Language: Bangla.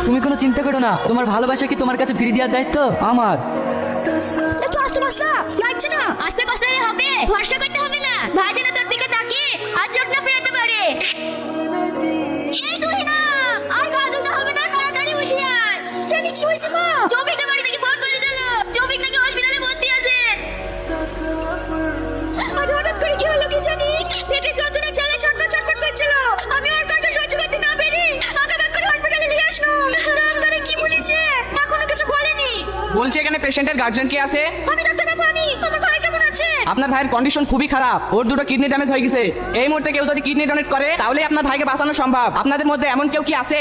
তুমি কোনো চিন্তা করো না, তোমার ভালোবাসা কি তোমার কাছে ফিরিয়ে দেওয়ার দায়িত্ব আমার। একটু আস্তে কসলা লাগছে না, আস্তে কসলে হবে, ভরসা করতে হবে না। ভাই যেন তোর দিকে তাকিয়ে আর চোখ না ফেরাতে পারে। এই তুই না আর গা ধুতে হবে না, তাড়াতাড়ি বসে আয়। জানি কি হয়েছে মা? জমিতে বাড়ি থেকে ফোন করে দিল, জমিক নাকি হসপিটালে ভর্তি আছে। আজ হঠাৎ করে কি হলো কি জানি, পেটের যন্ত্রণায় চালে ছটফট ছটফট করছিল। আমি ওর কথা সহ্য করতে না পেরে আগে ব্যাক করে হসপিটালে নিয়ে আসলাম। ডাক্তারে কি বলেছে এখনো কিছু বলেনি। বলছে এখানে পেশেন্টের গার্জিয়ান কে আছে? আমি ডাক্তার বাবু, আমি তোমার ভাই কেমন আছে? আপনার ভাইয়ের কন্ডিশন খুবই খারাপ, ওর দুটো কিডনি ড্যামেজ হয়ে গেছে। এই মুহূর্তে কেউ যদি কিডনি ডোনেট করে তাহলে আপনার ভাইকে বাঁচানো সম্ভব। আপনাদের মধ্যে এমন কেউ কি আছে?